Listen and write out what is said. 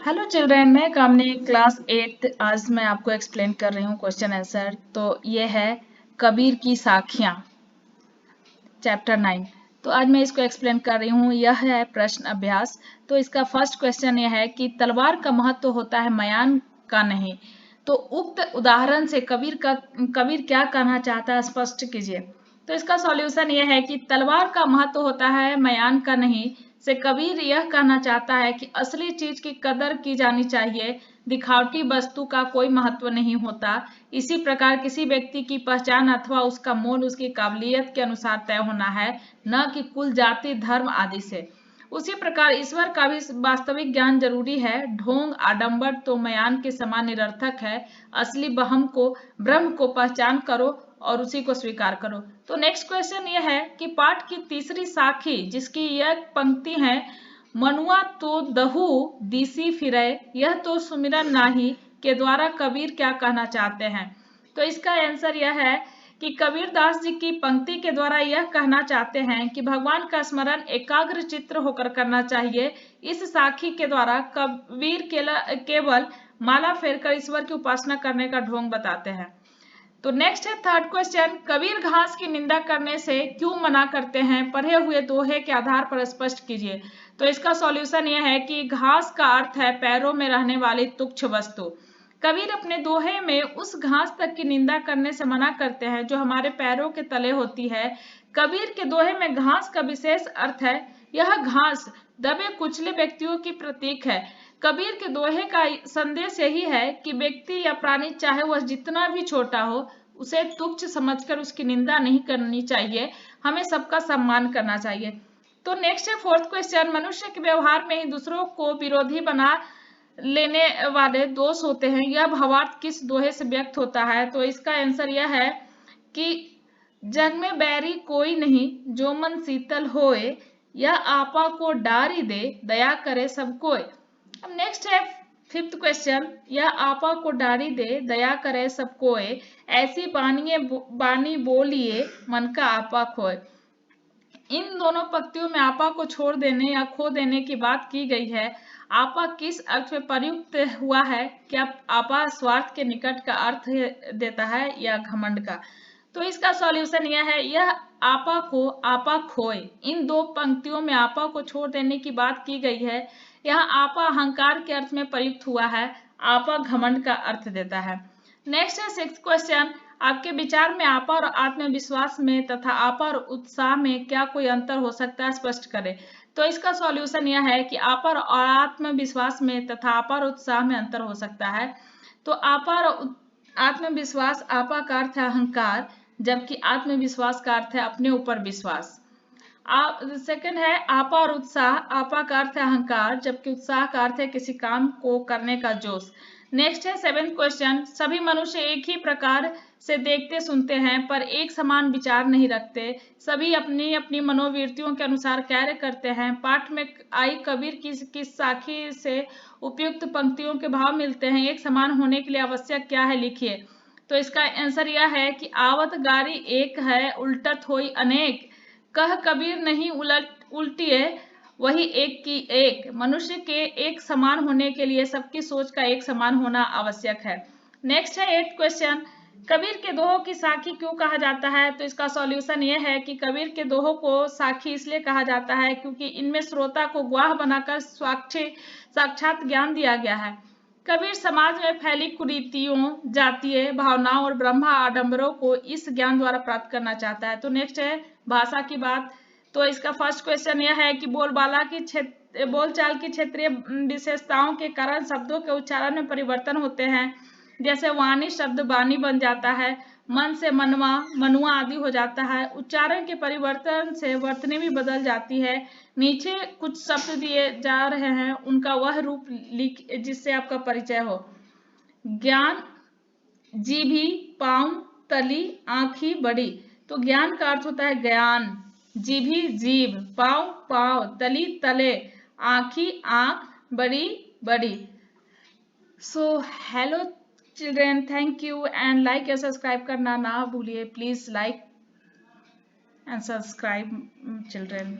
Hello children, मैं कामनी class 8। आज मैं आपको एक्सप्लेन कर रही हूँ क्वेश्चन आंसर। तो ये है कबीर की साखियाँ, चैप्टर 9। तो आज मैं इसको एक्सप्लेन कर रही हूँ। यह है प्रश्न अभ्यास। तो इसका फर्स्ट क्वेश्चन यह है कि तलवार का महत्व होता है मयान का नहीं। तो उक्त उदाहरण से कबीर क्या कहना चाहता है, स्पष्ट कीजिए। तो इसका सॉल्यूशन यह है कि तलवार का महत्व होता है मयान का नहीं से कबीर यह कहना चाहता है कि असली चीज की कदर की जानी चाहिए, दिखावटी वस्तु का कोई महत्व नहीं होता। इसी प्रकार किसी व्यक्ति की पहचान अथवा उसका मोल उसकी काबिलियत के अनुसार तय होना है, न कि कुल, जाति, धर्म आदि से। उसी प्रकार ईश्वर का भी वास्तविक ज्ञान जरूरी है। ढोंग आडंबर तो मयान के समान निरर्थक है। असली ब्रह्म को पहचान करो और उसी को स्वीकार करो। तो नेक्स्ट क्वेश्चन यह है कि पाठ की तीसरी साखी जिसकी यह पंक्ति है, मनुआ तो दहु दिसी फिरे, यह तो सुमिरन नाही, के द्वारा कबीर क्या कहना चाहते हैं। तो इसका आंसर यह है कि कबीर दास जी की पंक्ति के द्वारा यह कहना चाहते हैं कि भगवान का स्मरण एकाग्र चित्त होकर करना चाहिए। इस साखी के द्वारा कबीर केवल माला फेरकर ईश्वर की उपासना करने का ढोंग बताते हैं। तो नेक्स्ट है थर्ड क्वेश्चन, कबीर घास की निंदा करने से क्यों मना करते हैं, पढ़े हुए दोहे के आधार पर स्पष्ट कीजिए। तो इसका सॉल्यूशन यह है कि घास का अर्थ है पैरों में रहने वाली तुच्छ वस्तु। कबीर अपने दोहे में उस घास तक की निंदा करने से मना करते हैं जो हमारे पैरों के तले होती है। कबीर के दोहे में घास का विशेष अर्थ है। यह घास दबे कुचले व्यक्तियों की प्रतीक है। कबीर के दोहे का संदेश यही है कि व्यक्ति या प्राणी चाहे वह जितना भी छोटा हो, उसे तुच्छ समझकर उसकी निंदा नहीं करनी चाहिए। हमें सबका सम्मान करना चाहिए। तो नेक्स्ट है फोर्थ क्वेश्चन, मनुष्य के व्यवहार में ही दूसरों को विरोधी बना लेने वाले दोष होते हैं। यह भावार्थ किस दोहे से व्यक्त होता है। तो इसका आंसर यह है कि जग में बैरी कोई नहीं, जो मन शीतल होए, यह आपा को डारी दे, दया करे सब कोय। अब नेक्स्ट है फिफ्थ क्वेश्चन, यह आपा को डारी दे, दया करे सब कोय, ऐसी बानी बोलिए, मन का आपा खोए। इन दोनों पंक्तियों में आपा को छोड़ देने या खो देने की बात की गई है। आपा किस अर्थ में प्रयुक्त हुआ है? क्या आपा स्वार्थ के निकट का अर्थ देता है या घमंड का? तो इसका सॉल्यूशन यह है, यह आपा को आपा खोए। इन दो पंक्तियों में आपा को छोड़ देने की बात की गई है। यह आपा अहंकार के अर्थ में प्रयुक्त हुआ है, आपा घमंड का अर्थ देता है। नेक्स्ट है सिक्स्थ क्वेश्चन, आपके विचार में आपा और आत्मविश्वास में तथा आपा और उत्साह में क्या कोई अंतर हो सकता है, स्पष्ट करें। तो इसका सॉल्यूशन यह है कि आपा और आत्मविश्वास में तथा आपा और उत्साह में अंतर हो सकता है। तो आपा और आत्मविश्वास, आपा का अर्थ है अहंकार, जबकि आत्मविश्वास का अर्थ है अपने ऊपर विश्वास। सेकंड है आपा और उत्साह, आपा का अर्थ है अहंकार, जबकि उत्साह का अर्थ है किसी काम को करने का जोश। नेक्स्ट है सेवेंथ क्वेश्चन, सभी मनुष्य एक ही प्रकार से देखते सुनते हैं पर एक समान विचार नहीं रखते। सभी अपनी अपनी मनोवृत्तियों के अनुसार कार्य करते हैं। पाठ में आई कबीर की साखी से उपयुक्त पंक्तियों के भाव मिलते हैं। एक समान होने के लिए आवश्यक क्या है, लिखिए। तो इसका आंसर यह है कि आवत गारी एक है, उल्टत होई अनेक, कह कबीर नहीं उल्टिए, वही एक की एक। मनुष्य के एक समान होने के लिए सबकी सोच का एक समान होना आवश्यक है। नेक्स्ट है एट्थ क्वेश्चन, कबीर के दोहों की साखी क्यों कहा जाता है। तो इसका सॉल्यूशन यह है कि कबीर के दोहों को साखी इसलिए कहा जाता है क्योंकि इनमें श्रोता को गवाह बनाकर साक्षात ज्ञान दिया गया है। कबीर समाज में फैली कुरीतियों, जातीय भावनाओं और ब्रह्मा आडंबरों को इस ज्ञान द्वारा प्राप्त करना चाहता है। तो नेक्स्ट है भाषा की बात। तो इसका फर्स्ट क्वेश्चन यह है कि बोलचाल की क्षेत्रीय विशेषताओं के कारण शब्दों के उच्चारण में परिवर्तन होते हैं। जैसे वाणी शब्द बानी बन जाता है, मन से मनवा, मनुआ आदि हो जाता है। उच्चारण के परिवर्तन से वर्तनी भी बदल जाती है। नीचे कुछ शब्द दिए जा रहे हैं, उनका वह रूप लिख जिससे आपका परिचय हो। ज्ञान, जीभी, पाँव, तली, आँखी, बड़ी। तो ज्ञान का अर्थ होता है ज्ञान, जीभी जीभ, पाँव पाँव, तली तले, आँखी आँख, बड़ी बड़ी। So hello children, thank you and like या सब्सक्राइब करना ना भूलिए। Please like and subscribe children.